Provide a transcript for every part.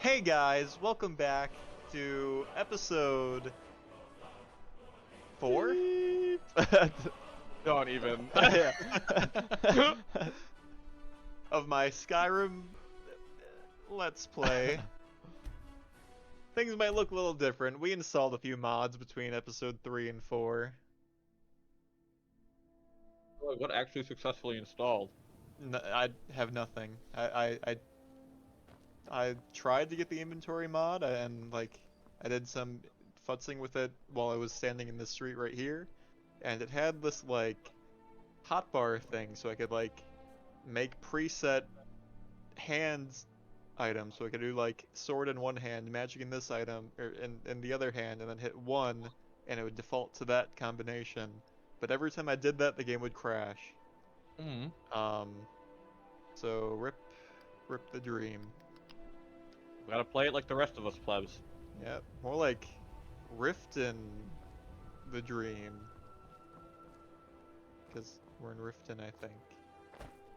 Hey guys, welcome back to episode 4 Beep. Don't even. Yeah. of my Skyrim Let's Play. Things might look a little different. We installed a few mods between episode 3 and 4. What actually successfully installed? I have nothing. I tried to get the inventory mod and I did some futzing with it while I was standing in the street right here, and it had this hotbar thing so I could make preset hands items, so I could do sword in one hand, magic in this item or in the other hand, and then hit one and it would default to that combination. But every time I did that, the game would crash. Mm. So rip the dream. Gotta play it like the rest of us plebs. Yep, more like Rift in the Dream. Because we're in Riften, I think.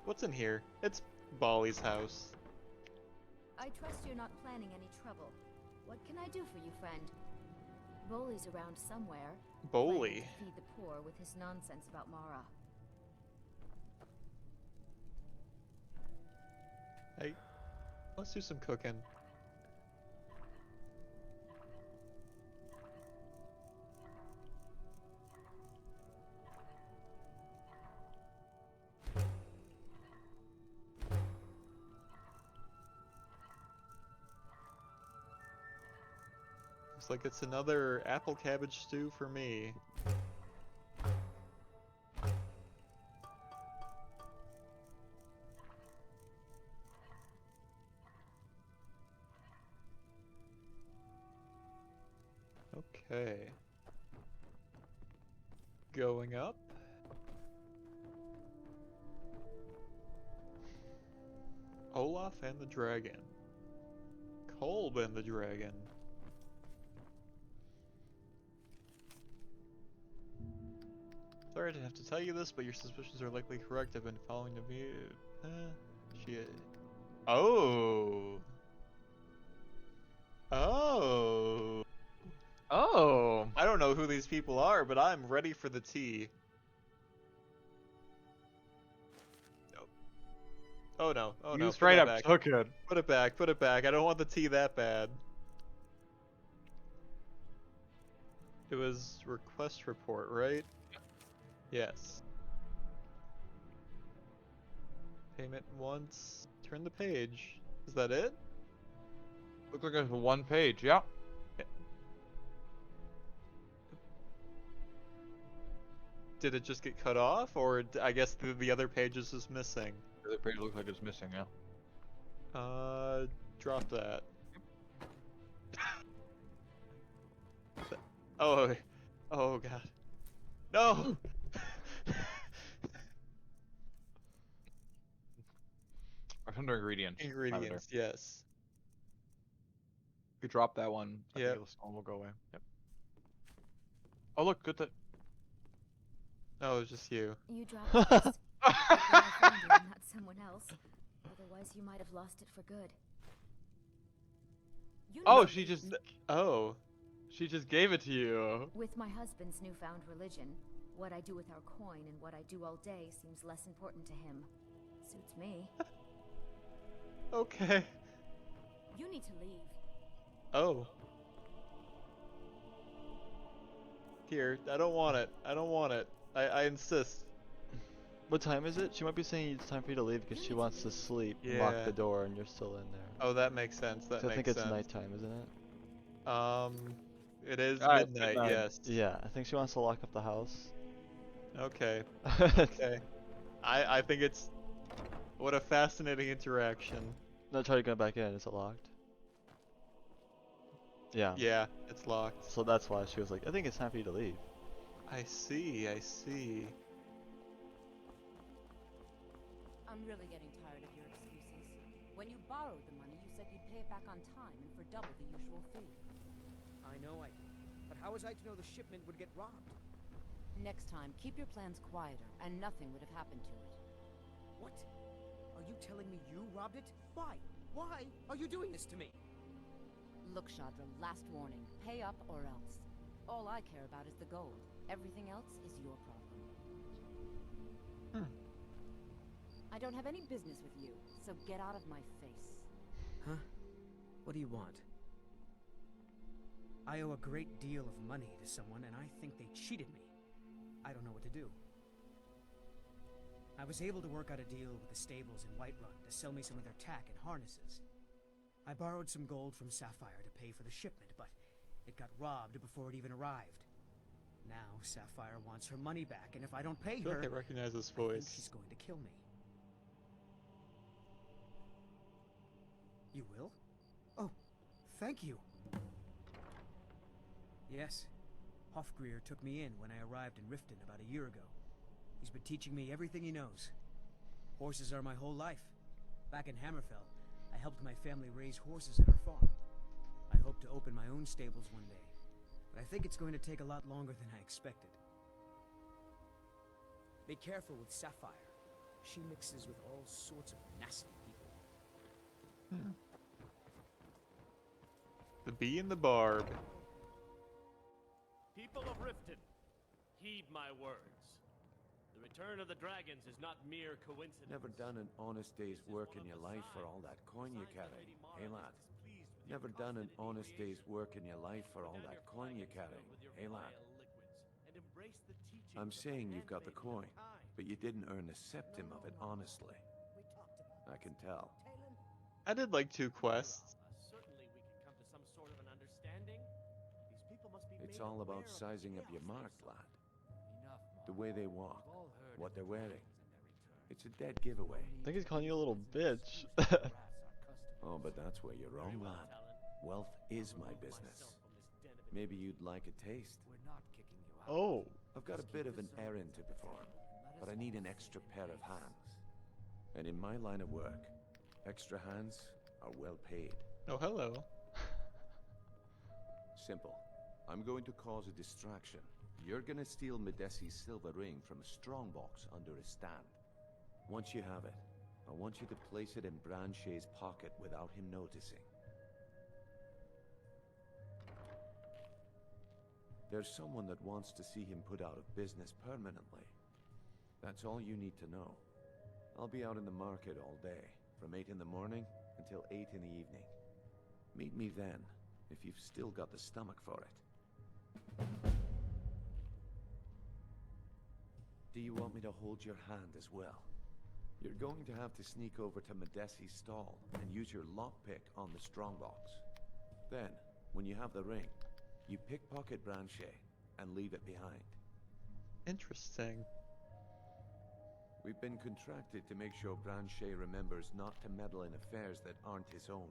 What's in here? It's Bali's house. I trust you're not planning any trouble. What can I do for you, friend? Bolly's around somewhere. Boli? Planning to feed the poor with his nonsense about Mara. Hey, let's do some cooking. Looks like it's another apple cabbage stew for me. Okay. Going up. Olaf and the dragon. Kolb and the dragon. Sorry to have to tell you this, but your suspicions are likely correct. I've been following the view. Shit. Oh. Oh. Oh. I don't know who these people are, but I'm ready for the tea. Nope. Oh no. Oh no. You Put straight that up back. took it. Put it back. Put it back. I don't want the tea that bad. It was request report, right? Yes. Payment once. Turn the page. Is that it? Looks like there's one page. Yeah. Did it just get cut off, or I guess the other page is just missing? The other page looks like it's missing. Yeah. Drop that. Oh, oh god. No! It's under ingredients. Ingredients, yes. You drop that one. I Yep. think the stone will go away. Yep. Oh look, good that. Oh, it was just you. You dropped this. I found you and not someone else. Otherwise, you might have lost it for good. You Oh, know she me. just Oh. she just gave it to you. With my husband's newfound religion, what I do with our coin and what I do all day seems less important to him. Suits me. Okay. You need to leave. Oh. Here, I don't want it. I don't want it. I insist. What time is it? She might be saying it's time for you to leave because she wants to sleep. Lock Yeah. the door and you're still in there. Oh, that makes sense. That So I makes think it's sense. nighttime, isn't it? It is Alright, midnight, midnight. yes. Yeah, I think she wants to lock up the house. Okay. Okay. I think it's... What a fascinating interaction. No, try to go back in. Is it locked? Yeah. Yeah, it's locked. So that's why she was like, I think it's time for you to leave. I see, I see. I'm really getting tired of your excuses. When you borrowed the money, you said you'd pay it back on time and for double the usual fee. I know I did. But how was I to know the shipment would get robbed? Next time, keep your plans quieter, and nothing would have happened to it. What? Are you telling me you robbed it? Why? Why are you doing this to me? Look, Shadra, last warning. Pay up or else. All I care about is the gold. Everything else is your problem. I don't have any business with you, so get out of my face. Huh? What do you want? I owe a great deal of money to someone, and I think they cheated me. I don't know what to do. I was able to work out a deal with the stables in Whiterun to sell me some of their tack and harnesses. I borrowed some gold from Sapphire to pay for the shipment, but it got robbed before it even arrived. Now Sapphire wants her money back, and if I don't pay I feel her, like I recognize this I think voice. she's going to kill me. You will? Oh, thank you. Yes, Hofgreer took me in when I arrived in Riften about a year ago. He's been teaching me everything he knows. Horses are my whole life. Back in Hammerfell, I helped my family raise horses at our farm. I hope to open my own stables one day, but I think it's going to take a lot longer than I expected. Be careful with Sapphire. She mixes with all sorts of nasty people. The bee and the barb. People of Riften, heed my words. The return of the dragons is not mere coincidence. Never done an honest day's work in your life for all that coin you carry, hey lad? Never done an honest day's work in your life for all that coin you carry, hey lad? I'm saying you've got the coin, but you didn't earn a septim of it honestly. I can tell. I did like 2 quests. Certainly we can come to some sort of an understanding. These people must be It's made all aware about of sizing up the your mark, lad. Enough, The way they walk, We've all heard what of they're the wearing. dragons and their return. It's a dead giveaway. I think he's calling you a little bitch. Rats are customers. Oh, but that's where you're Very wrong, well, lad. Talon. Wealth is my Remove business. myself from this den of Maybe you'd like a taste. We're not kicking you out. Oh. I've got a bit of an errand to perform, but I need an extra pair of hands. And in my line of work, extra hands are well paid. Oh, hello. Simple. I'm going to cause a distraction. You're gonna steal Medesi's silver ring from a strongbox under his stand. Once you have it, I want you to place it in Branshay's pocket without him noticing. There's someone that wants to see him put out of business permanently. That's all you need to know. I'll be out in the market all day, from 8 in the morning until 8 in the evening. Meet me then, if you've still got the stomach for it. Do you want me to hold your hand as well? You're going to have to sneak over to Medesi's stall and use your lockpick on the strongbox. Then, when you have the ring, you pickpocket Branchay and leave it behind. Interesting. We've been contracted to make sure Branchay remembers not to meddle in affairs that aren't his own.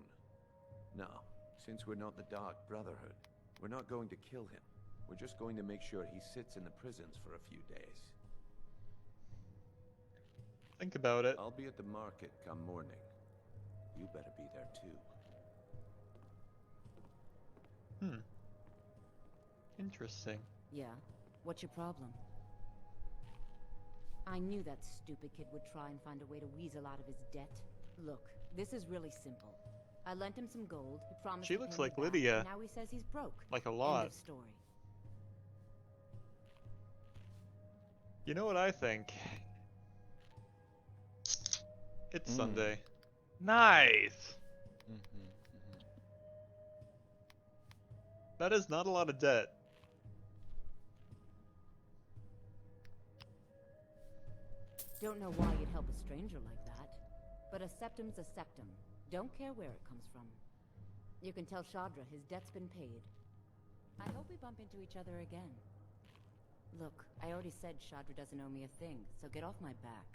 Now, since we're not the Dark Brotherhood, we're not going to kill him. We're just going to make sure he sits in the prisons for a few days. Think about it. I'll be at the market come morning. You better be there too. Interesting. Yeah? What's your problem? I knew that stupid kid would try and find a way to weasel out of his debt. Look, this is really simple. I lent him some gold, he promised She to looks pay me like back, Lydia. and now he says he's broke. Like a End lot. of story. You know what I think? It's Sunday. Nice. That is not a lot of debt. Don't know why you'd help a stranger like that. But a septum's a septum. Don't care where it comes from. You can tell Shadra his debt's been paid. I hope we bump into each other again. Look, I already said Shadra doesn't owe me a thing, so get off my back.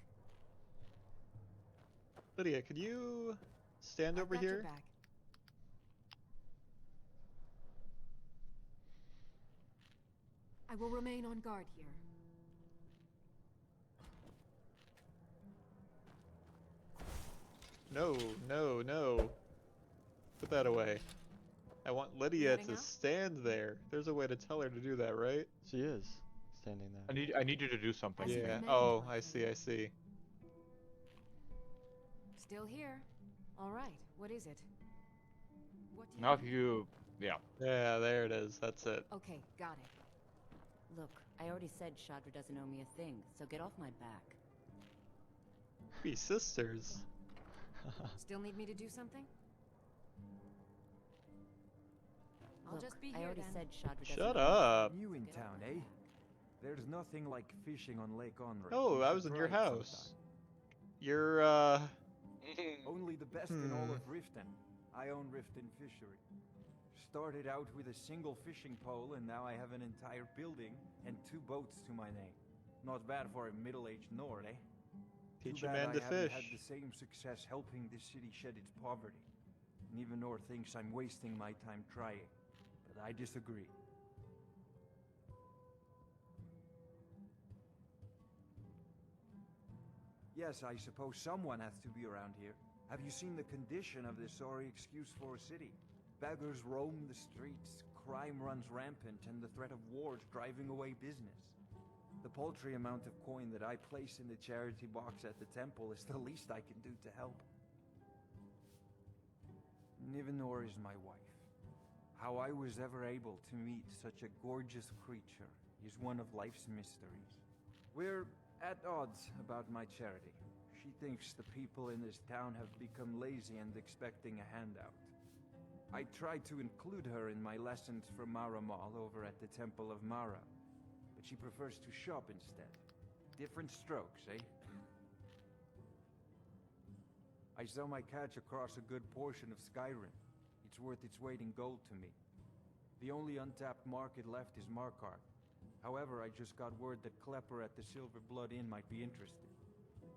Lydia, could you stand I've over got your here? back. I will remain on guard here. No, no, no. Put that away. I want Lydia heading to out? stand there. There's a way to tell her to do that, right? She is standing there. I need you to do something. As you Yeah. command, Oh, my I see, I see. Still here. All right, what is it? What do you Now if need? you, yeah. Yeah, there it is. That's it. Okay, got it. Look, I already said Chandra doesn't owe me a thing, so get off my back. Be sisters. Still need me to do something? I'll Look, just be I here already then. said Chandra doesn't Shut owe me a up. thing, You so in get off town, my eh? back. There's nothing like fishing on Lake Onrey. Oh, You I should was in your try it house. sometime. You're, Only the best in all of Riften. I own Riften Fishery. Started out with a single fishing pole, and now I have an entire building and 2 boats to my name. Not bad for a middle-aged Nord, eh? Teach Too a bad man I to haven't fish. had the same success helping this city shed its poverty. And even Nord thinks I'm wasting my time trying. But I disagree. Yes, I suppose someone has to be around here. Have you seen the condition of this sorry excuse for a city? Beggars roam the streets, crime runs rampant, and the threat of wars driving away business. The paltry amount of coin that I place in the charity box at the temple is the least I can do to help. Nivenor is my wife. How I was ever able to meet such a gorgeous creature is one of life's mysteries. We're at odds about my charity. She thinks the people in this town have become lazy and expecting a handout. I tried to include her in my lessons from Maramal over at the Temple of Mara, but she prefers to shop instead. Different strokes, eh? I sell my catch across a good portion of Skyrim. It's worth its weight in gold to me. The only untapped market left is Markarth. However, I just got word that Klepper at the Silver Blood Inn might be interested.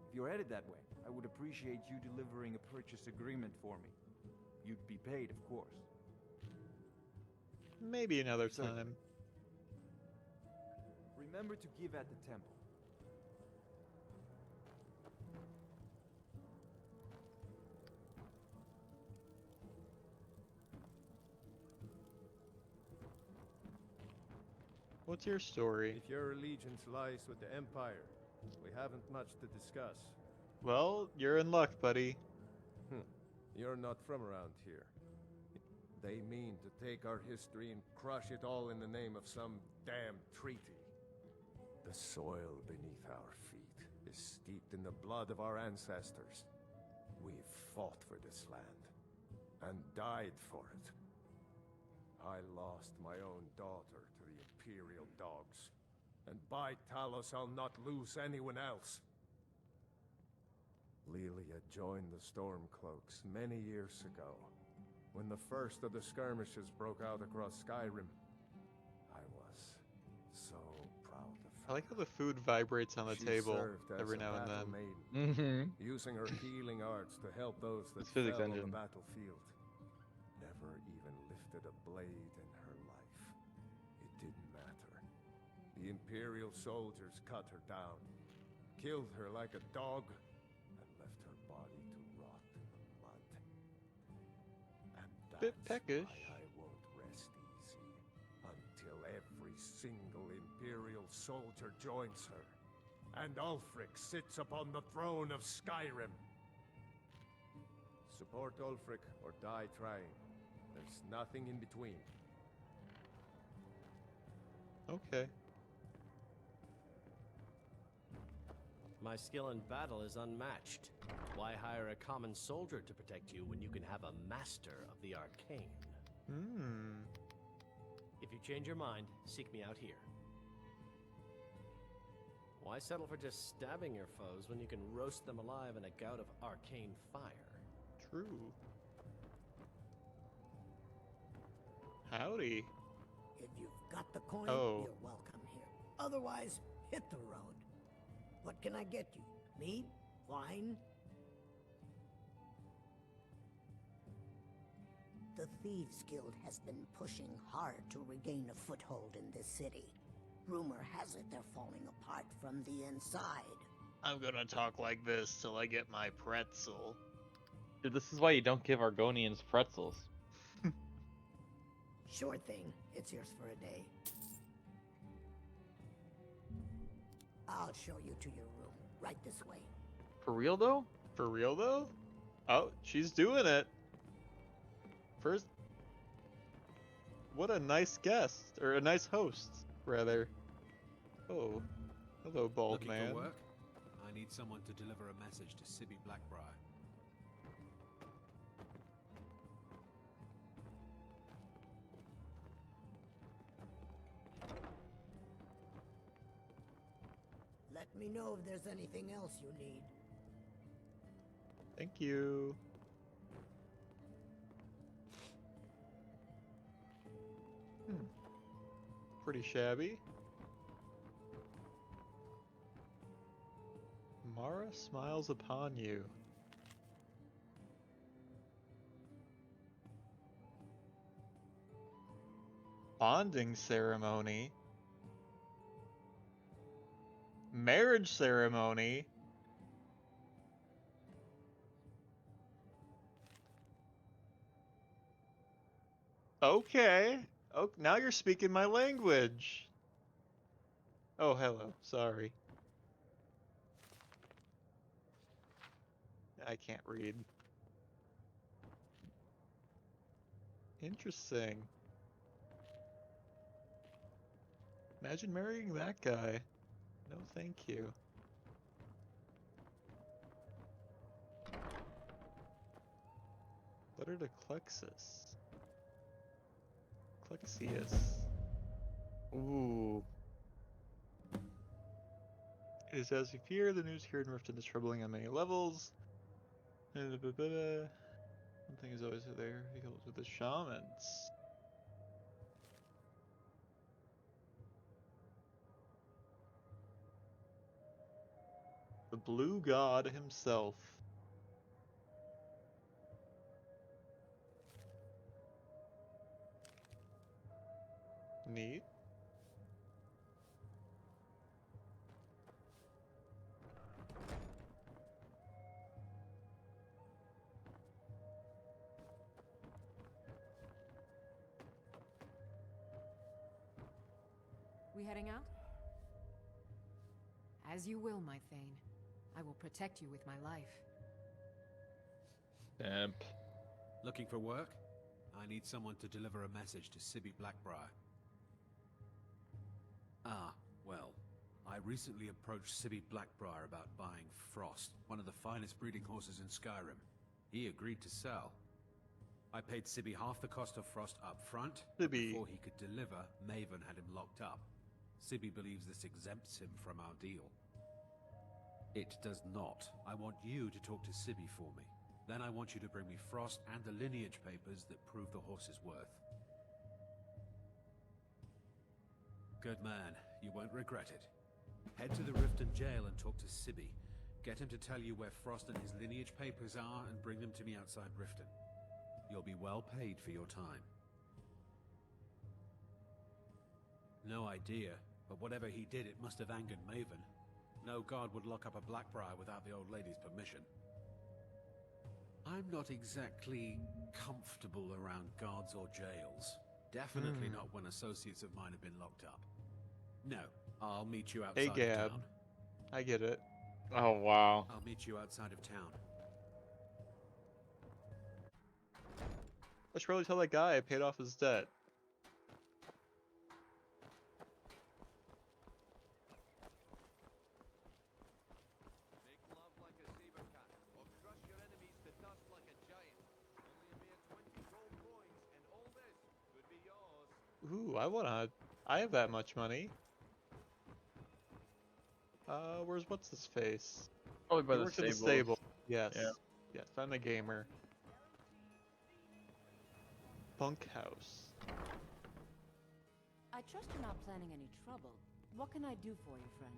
If you're headed that way, I would appreciate you delivering a purchase agreement for me. You'd be paid, of course. Maybe another Certainly. time. Remember to give at the temple. What's your story? If your allegiance lies with the Empire, we haven't much to discuss. Well, you're in luck, buddy. You're not from around here. They mean to take our history and crush it all in the name of some damn treaty. The soil beneath our feet is steeped in the blood of our ancestors. We've fought for this land, and died for it. I lost my own daughter to the Imperial dogs, and by Talos I'll not lose anyone else. Lilia joined the Stormcloaks many years ago, when the first of the skirmishes broke out across Skyrim. I was so proud of her. I like how the food vibrates on the She table served as every a now and battle then. maiden, Mm-hmm. using her healing arts to help those that It's physics fell on engine. the battlefield. Never even lifted a blade in her life. It didn't matter. The Imperial soldiers cut her down, killed her like a dog, and left her body to rot in the mud. And Bit that's peckish. why I won't rest easy until every single Imperial soldier joins her, and Ulfric sits upon the throne of Skyrim. Support Ulfric or die trying. There's nothing in between. Okay. My skill in battle is unmatched. Why hire a common soldier to protect you when you can have a master of the arcane? If you change your mind, seek me out here. Why settle for just stabbing your foes when you can roast them alive in a gout of arcane fire? True. Howdy. If you've got the coin, Oh. you're welcome here. Otherwise, hit the road. What can I get you? Meat? Wine? The Thieves Guild has been pushing hard to regain a foothold in this city. Rumor has it they're falling apart from the inside. I'm gonna talk like this till I get my pretzel. Dude, this is why you don't give Argonians pretzels. Sure thing. It's yours for a day. I'll show you to your room. Right this way. For real though? For real though? Oh, she's doing it. First, what a nice guest, or a nice host, rather. Oh, hello, bald Looking man. for work? I need someone to deliver a message to Sibby Blackbriar. Let me know if there's anything else you need. Thank you. Pretty shabby. Mara smiles upon you. Bonding ceremony. Marriage ceremony. Okay. Oh, now you're speaking my language. Oh, hello. Sorry. I can't read. Interesting. Imagine marrying that guy. No, thank you. Letter to Clexus. Clexius. Ooh. It is as you fear, the news here in Riften is troubling on many levels. One thing is always there, he goes with the shamans. The blue god himself. Neat. We heading out? As you will, my Thane. I will protect you with my life. Damn. Looking for work? I need someone to deliver a message to Sibby Blackbriar. Ah, well. I recently approached Sibby Blackbriar about buying Frost, one of the finest breeding horses in Skyrim. He agreed to sell. I paid Sibby half the cost of Frost up front, but before he could deliver, Maven had him locked up. Sibby believes this exempts him from our deal. It does not. I want you to talk to Sibby for me. Then I want you to bring me Frost and the lineage papers that prove the horse's worth. Good man. You won't regret it. Head to the Riften jail and talk to Sibby. Get him to tell you where Frost and his lineage papers are and bring them to me outside Riften. You'll be well paid for your time. No idea, but whatever he did, it must have angered Maven. No guard would lock up a Blackbriar without the old lady's permission. I'm not exactly comfortable around guards or jails. Definitely not when associates of mine have been locked up. No, I'll meet you outside Hey, Gab. of town. I get it. Oh, wow. I'll meet you outside of town. I should probably tell that guy I paid off his debt. Ooh, I have that much money. Where's what's his face? Probably by He the works at the stable. stable. Yes. Yeah. Yes, I'm a gamer. Bunkhouse. I trust you're not planning any trouble. What can I do for you, friend?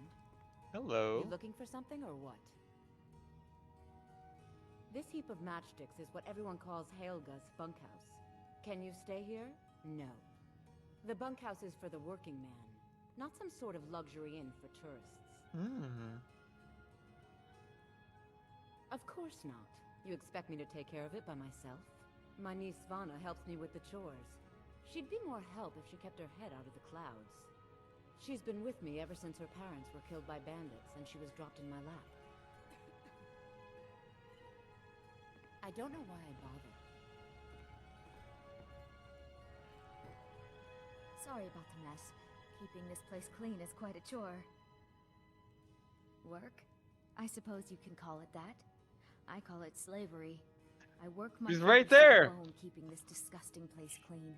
Hello. You looking for something or what? This heap of matchsticks is what everyone calls Helga's bunkhouse. Can you stay here? No. The bunkhouse is for the working man, not some sort of luxury inn for tourists. Of course not. You expect me to take care of it by myself? My niece Svana helps me with the chores. She'd be more help if she kept her head out of the clouds. She's been with me ever since her parents were killed by bandits and she was dropped in my lap. I don't know why I bother. Sorry about the mess. Keeping this place clean is quite a chore. Work? I suppose you can call it that. I call it slavery. I work my He's right fingers to the there. bone keeping this disgusting place clean.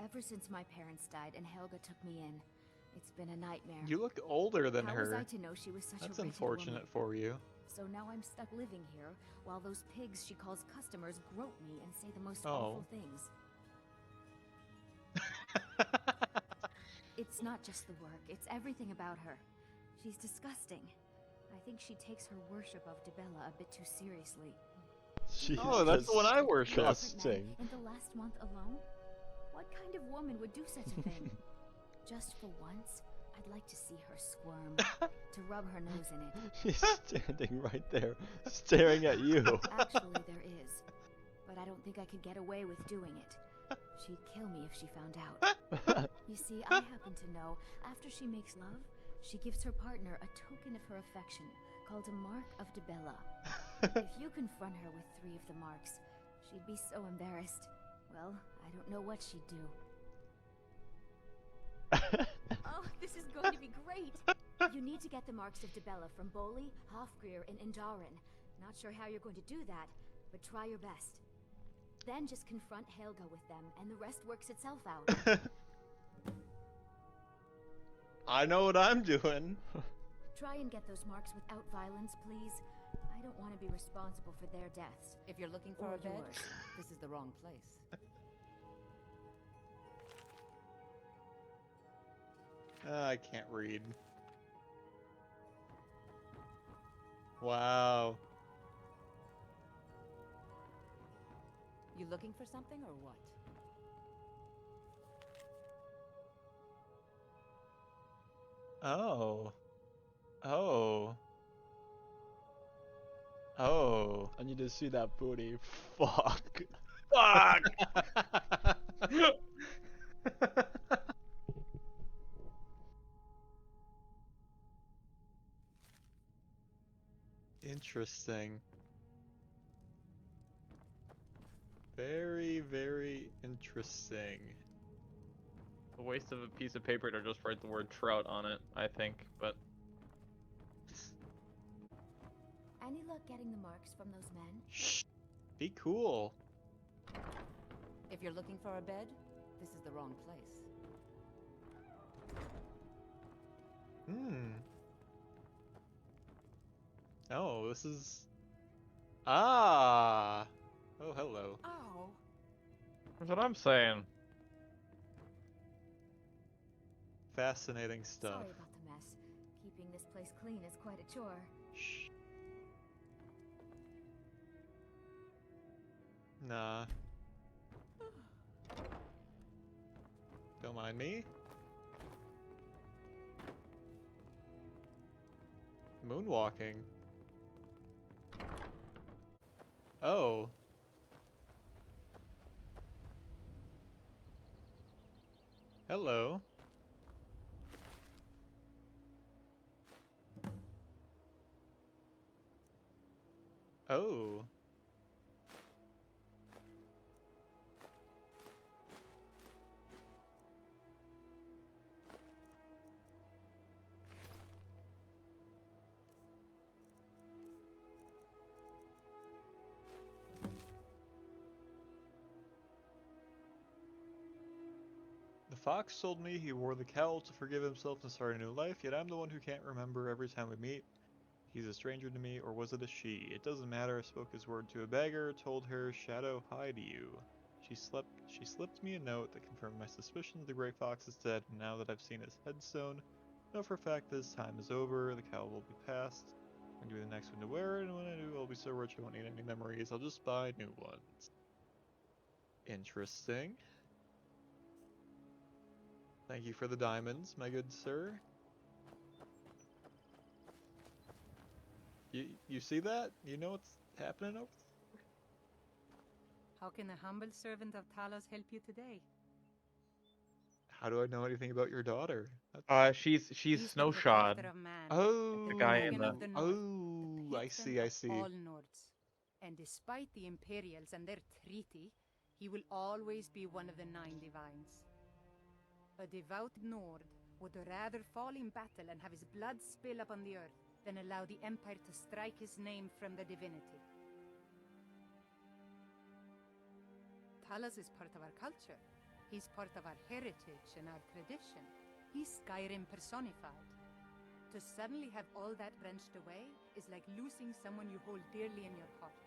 Ever since my parents died and Helga took me in, it's been a nightmare. You look older than How her. was I to know she was such That's a rigid unfortunate woman? for you. So now I'm stuck living here while those pigs she calls customers grope me and say the most Oh. awful things. It's not just the work, it's everything about her. She's disgusting. I think she takes her worship of Dibella a bit too seriously. Oh, that's the one I worship. Disgusting. In the last month alone? What kind of woman would do such a thing? Just for once, I'd like to see her squirm, to rub her nose in it. She's standing right there, staring at you. Actually, there is. But I don't think I could get away with doing it. She'd kill me if she found out. You see, I happen to know, after she makes love, she gives her partner a token of her affection, called a Mark of Dibella. If you confront her with 3 of the marks, she'd be so embarrassed. Well, I don't know what she'd do. Oh, this is going to be great! You need to get the marks of Dibella from Boli, Hofgrir, and Indaren. Not sure how you're going to do that, but try your best. Then just confront Helga with them, and the rest works itself out. I know what I'm doing. Try and get those marks without violence, please. I don't want to be responsible for their deaths. If you're looking for Or a bed, yours. this is the wrong place. I can't read. Wow. You looking for something or what? Oh. Oh. Oh. I need to see that booty. Fuck. Fuck! Interesting. Very, very interesting. A waste of a piece of paper to just write the word trout on it, I think, but Any luck getting the marks from those men? Shh. Be cool. If you're looking for a bed, this is the wrong place. Hmm. Oh, this is... Ah! Oh, hello. Oh. that's what I'm saying. Fascinating stuff. Sorry about the mess. Keeping this place clean is quite a chore. Shh. Nah. Don't mind me. Moonwalking. Oh. Hello. Oh. The fox told me he wore the cowl to forgive himself and start a new life, yet I'm the one who can't remember every time we meet. He's a stranger to me, or was it a she? It doesn't matter. I spoke his word to a beggar, told her, Shadow, hi to you. She slipped me a note that confirmed my suspicions. The Grey Fox is dead, and now that I've seen his headstone, I know for a fact this time is over. The cowl will be past. I'm gonna be the next one to wear it, and when I do, I'll be so rich I won't need any memories. I'll just buy new ones. Interesting. Thank you for the diamonds, my good sir. You see that? You know what's happening over there? How can a humble servant of Talos help you today? How do I know anything about your daughter? She's He's the snowshod. protector of man, Oh, The guy in Dragon of the North, oh, the I patron see, I of see. all Nords. And despite the Imperials and their treaty, he will always be one of the 9 divines. A devout Nord would rather fall in battle and have his blood spill upon the earth than allow the Empire to strike his name from the divinity. Talos is part of our culture. He's part of our heritage and our tradition. He's Skyrim personified. To suddenly have all that wrenched away is like losing someone you hold dearly in your heart.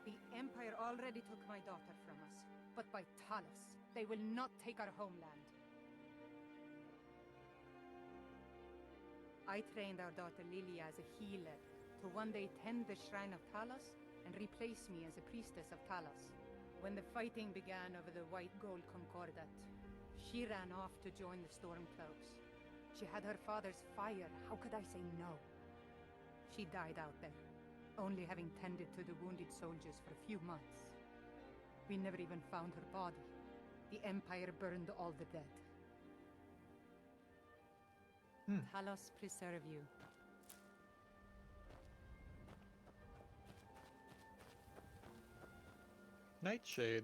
The Empire already took my daughter from us, but by Talos, they will not take our homeland. I trained our daughter Lilia as a healer to one day tend the shrine of Talos and replace me as a priestess of Talos. When the fighting began over the white gold concordat, she ran off to join the Stormcloaks. She had her father's fire. How could I say no? She died out there, only having tended to the wounded soldiers for a few months. We never even found her body. The Empire burned all the dead. Talos preserve you. Nightshade.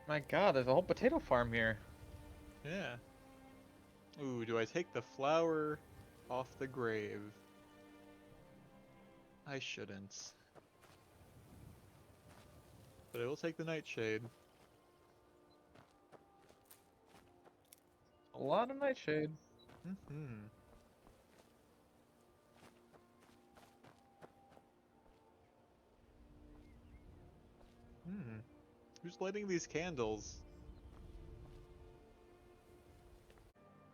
My god, there's a whole potato farm here. Yeah. Ooh, do I take the flower off the grave? I shouldn't. But I will take the nightshade. A lot of nightshade. Mm-hmm. Who's lighting these candles?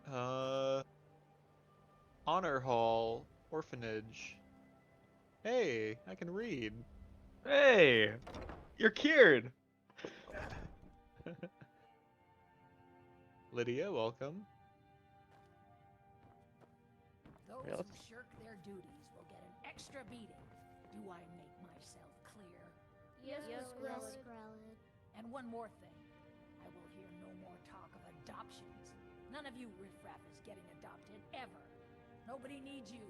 Honor Hall, Orphanage. Hey, I can read. Hey! You're cured! Lydia, welcome. Those Yeah, who shirk their duties will get an extra beating. Do I make myself clear? Yes, Grelod. Grelod. And one more thing. I will hear no more talk of adoptions. None of you riffraff is getting adopted, ever. Nobody needs you.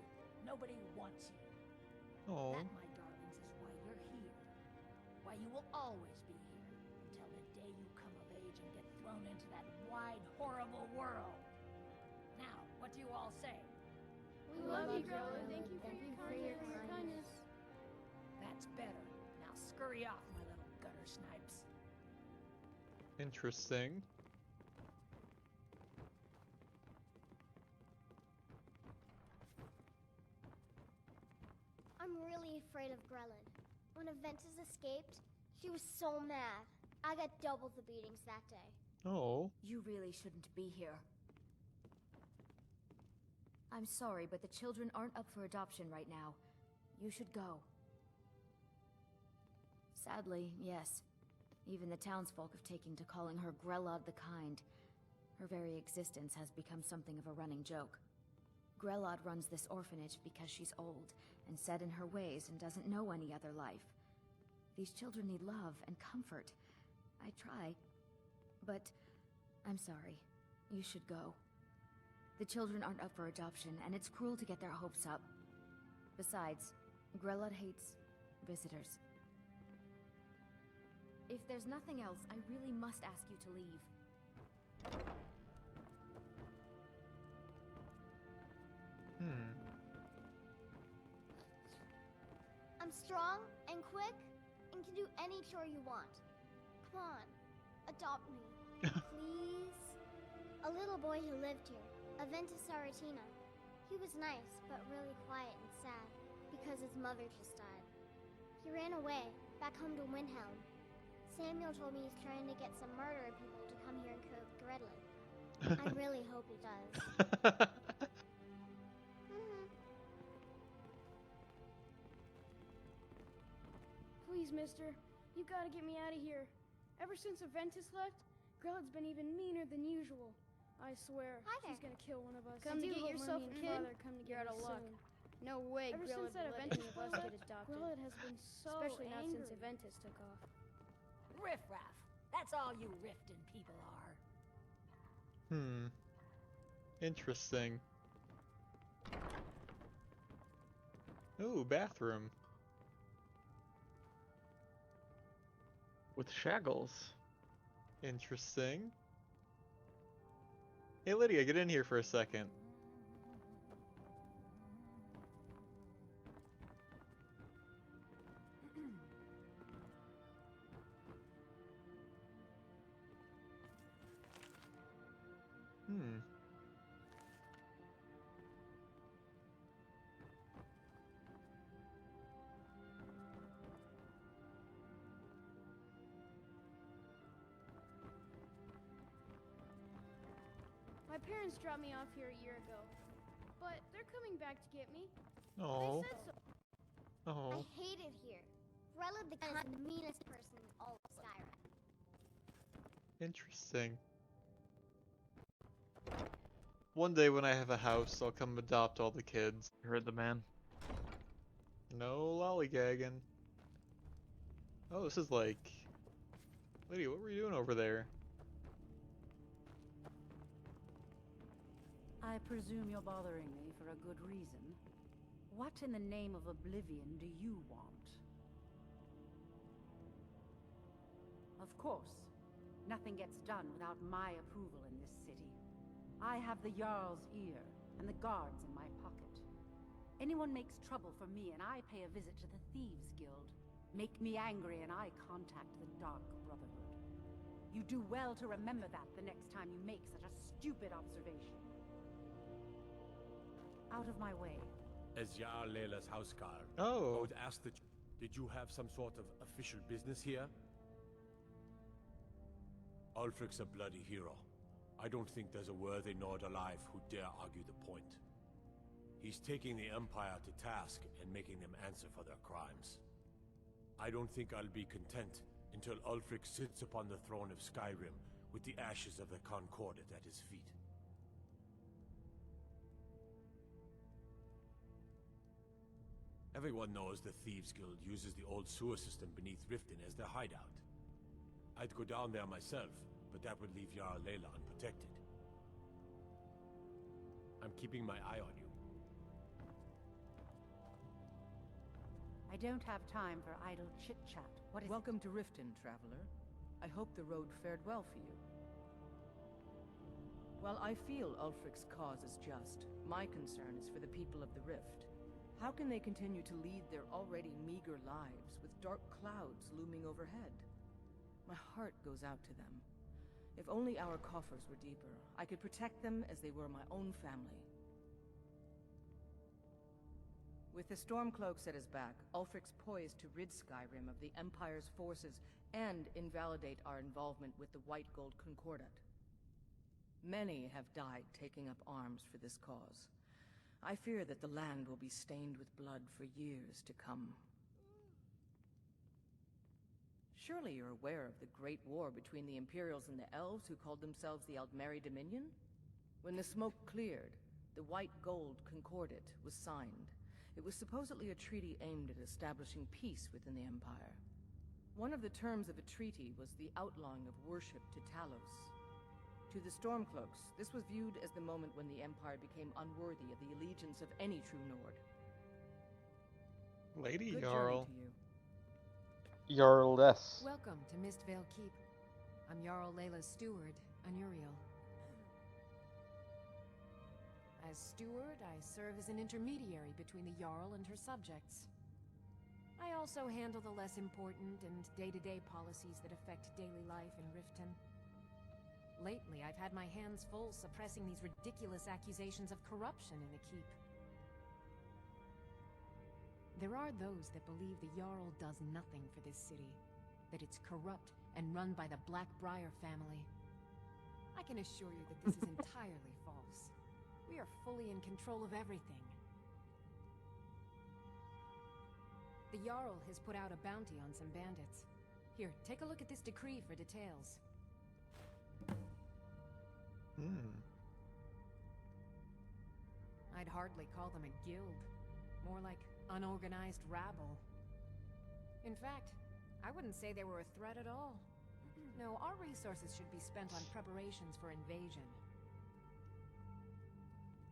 Nobody wants you. Oh. That, my darlings, is why you're here. Why you will always be here. Until the day you come of age and get thrown into that wide, horrible world. Now, what do you all say? We love you, Grelod. Thank you for your kindness. That's better. Now scurry off, my little gutter snipes. Interesting. I'm really afraid of Grelod. When Aventus escaped, she was so mad. I got double the beatings that day. Oh. You really shouldn't be here. I'm sorry, but the children aren't up for adoption right now. You should go. Sadly, yes. Even the townsfolk have taken to calling her Grelod the Kind. Her very existence has become something of a running joke. Grelod runs this orphanage because she's old and set in her ways and doesn't know any other life. These children need love and comfort. I try, but I'm sorry. You should go. The children aren't up for adoption, and it's cruel to get their hopes up. Besides, Grelod hates visitors. If there's nothing else, I really must ask you to leave. I'm strong and quick and can do any chore you want. Come on, adopt me, please. A little boy who lived here, Aventus Aratina. He was nice, but really quiet and sad because his mother just died. He ran away, back home to Windhelm. Samuel told me he's trying to get some murderer people to come here and kill Gredlin. I really hope he does. Please, mister. You gotta get me out of here. Ever since Aventus left, Grelod's been even meaner than usual. I swear, she's gonna kill one of us. Come to get yourself a kid? Come to You're get out of me luck. soon. No way Ever Grelod since that would let Aventus any of boy us get left, adopted. Grelod has been so Especially not angry. since Aventus took off. Riffraff. That's all you Riften people are. Interesting. Ooh, bathroom. With shackles. Interesting. Hey Lydia, get in here for a second. Hmm. My parents dropped me off here a year ago, but they're coming back to get me. Oh. They said so. Oh. I hate it here. Rella the is the meanest person in all of Skyrim. Interesting. One day when I have a house, I'll come adopt all the kids. You heard the man. No lollygagging. Oh, this is like... Lydia, what were you doing over there? I presume you're bothering me for a good reason. What in the name of oblivion do you want? Of course, nothing gets done without my approval in this city. I have the Jarl's ear and the guards in my pocket. Anyone makes trouble for me and I pay a visit to the Thieves Guild. Make me angry and I contact the Dark Brotherhood. You do well to remember that the next time you make such a stupid observation. Out of my way. As Jarl Layla's houseguard, Oh. I would ask that did you have some sort of official business here? Ulfric's a bloody hero. I don't think there's a worthy Nord alive who dare argue the point. He's taking the Empire to task and making them answer for their crimes. I don't think I'll be content until Ulfric sits upon the throne of Skyrim with the ashes of the Concordat at his feet. Everyone knows the Thieves Guild uses the old sewer system beneath Riften as their hideout. I'd go down there myself, but that would leave Jarl Layla unprotected. I'm keeping my eye on you. I don't have time for idle chit-chat. What is Welcome to Riften, traveler. I hope the road fared well for you. While I feel Ulfric's cause is just, my concern is for the people of the Rift. How can they continue to lead their already meager lives with dark clouds looming overhead? My heart goes out to them. If only our coffers were deeper, I could protect them as they were my own family. With the Stormcloaks at his back, Ulfric's poised to rid Skyrim of the Empire's forces and invalidate our involvement with the White Gold Concordat. Many have died taking up arms for this cause. I fear that the land will be stained with blood for years to come. Surely you're aware of the Great War between the Imperials and the Elves who called themselves the Aldmeri Dominion? When the smoke cleared, the White Gold Concordat was signed. It was supposedly a treaty aimed at establishing peace within the Empire. One of the terms of a treaty was the outlawing of worship to Talos. To the Stormcloaks, this was viewed as the moment when the Empire became unworthy of the allegiance of any true Nord. Lady Good Jarl. journey to you. Jarless. Welcome to Mistvale Keep. I'm Jarl Layla's steward, Anuriel. As steward, I serve as an intermediary between the Jarl and her subjects. I also handle the less important and day-to-day policies that affect daily life in Riften. Lately, I've had my hands full suppressing these ridiculous accusations of corruption in the keep. There are those that believe the Jarl does nothing for this city, that it's corrupt and run by the Blackbriar family. I can assure you that this is entirely false. We are fully in control of everything. The Jarl has put out a bounty on some bandits. Here, take a look at this decree for details. I'd hardly call them a guild. More like unorganized rabble. In fact, I wouldn't say they were a threat at all. No, our resources should be spent on preparations for invasion.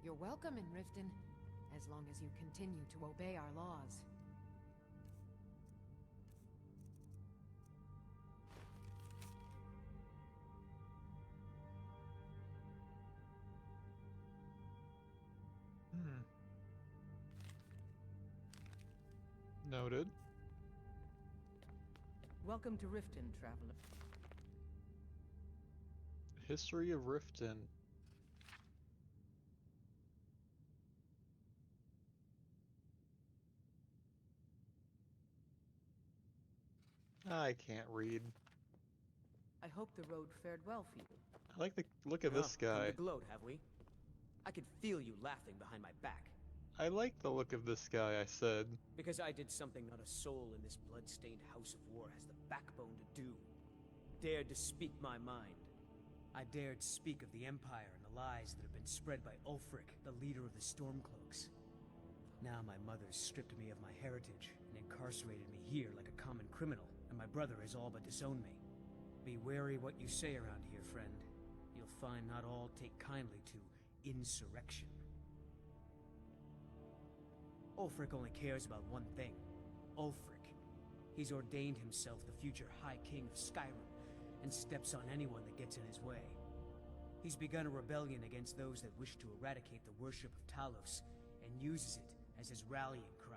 You're welcome in Riften, as long as you continue to obey our laws. Noted. Welcome to Riften, traveler. History of Riften. I can't read. I hope the road fared well for you. I like the look of this Come guy. to gloat, have we? I could feel you laughing behind my back. I like the look of this guy, I said. Because I did something not a soul in this blood-stained house of war has the backbone to do. Dared to speak my mind. I dared speak of the Empire and the lies that have been spread by Ulfric, the leader of the Stormcloaks. Now my mother's stripped me of my heritage and incarcerated me here like a common criminal, and my brother has all but disowned me. Be wary what you say around here, friend. You'll find not all take kindly to insurrection. Ulfric only cares about one thing. Ulfric. He's ordained himself the future High King of Skyrim, and steps on anyone that gets in his way. He's begun a rebellion against those that wish to eradicate the worship of Talos, and uses it as his rallying cry.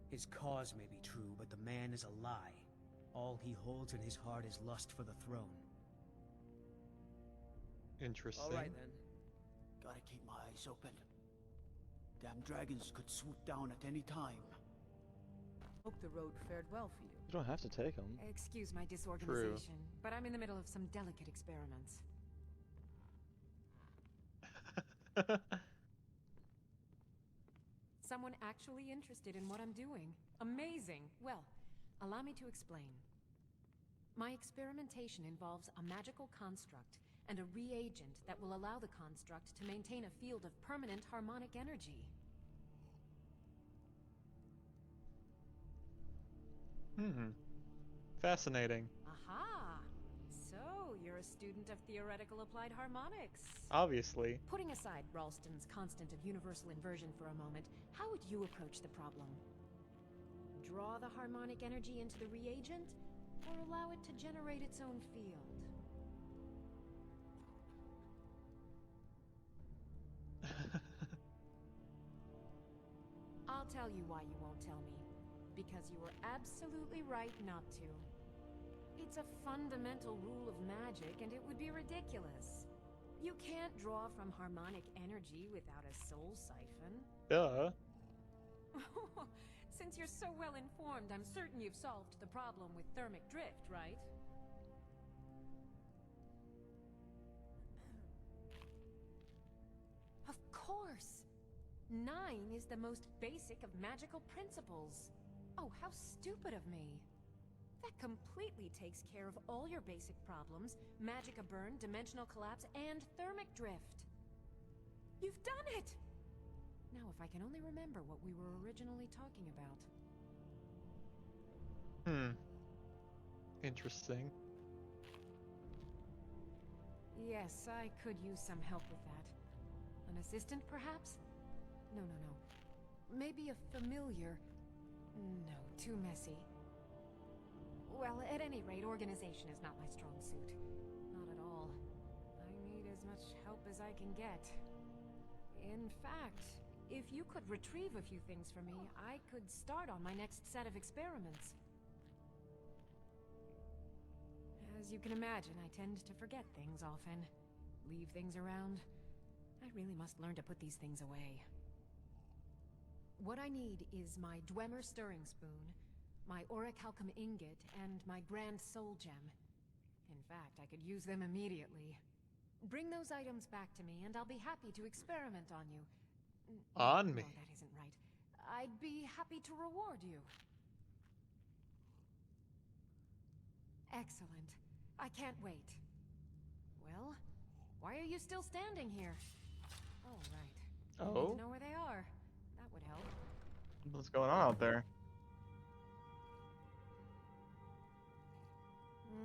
His cause may be true, but the man is a lie. All he holds in his heart is lust for the throne. Interesting. All right then. Gotta keep my eyes open. Damn dragons could swoop down at any time. Hope the road fared well for you. You don't have to take them. Excuse my disorganization, but I'm in the middle of some delicate experiments. Someone actually interested in what I'm doing. Amazing. Well, allow me to explain. My experimentation involves a magical construct and a reagent that will allow the construct to maintain a field of permanent harmonic energy. Fascinating. Aha! So, you're a student of theoretical applied harmonics. Obviously. Putting aside Ralston's constant of universal inversion for a moment, how would you approach the problem? Draw the harmonic energy into the reagent, or allow it to generate its own field? I'll tell you why you won't tell me. Because you were absolutely right not to. It's a fundamental rule of magic, and it would be ridiculous. You can't draw from harmonic energy without a soul siphon. Duh. Since you're so well informed, I'm certain you've solved the problem with thermic drift, right? Of course! 9 is the most basic of magical principles. Oh, how stupid of me. That completely takes care of all your basic problems: magicka burn, dimensional collapse, and thermic drift. You've done it! Now, if I can only remember what we were originally talking about. Interesting. Yes, I could use some help with that. An assistant, perhaps? No. Maybe a familiar. No, too messy. Well, at any rate, organization is not my strong suit. Not at all. I need as much help as I can get. In fact, if you could retrieve a few things for me, I could start on my next set of experiments. As you can imagine, I tend to forget things often. Leave things around. I really must learn to put these things away. What I need is my Dwemer stirring spoon, my orichalcum ingot, and my grand soul gem. In fact, I could use them immediately. Bring those items back to me, and I'll be happy to experiment on you. On me? No, that isn't right. I'd be happy to reward you. Excellent. I can't wait. Well, why are you still standing here? Oh, right. I need to know where they are. That would help. What's going on out there?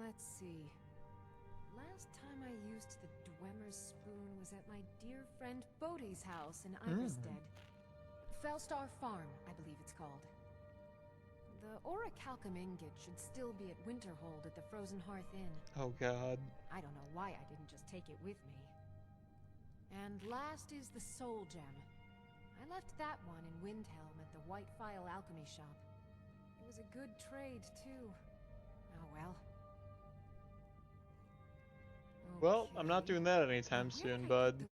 Let's see. Last time I used the Dwemer spoon was at my dear friend Bodhi's house in Iverstead. Fellstar Farm, I believe it's called. The orichalcum ingot should still be at Winterhold at the Frozen Hearth Inn. Oh god. I don't know why I didn't just take it with me. And last is the soul gem. I left that one in Windhelm at the White Phial Alchemy Shop. It was a good trade, too. Oh well. Well, I'm not doing that anytime soon, bud.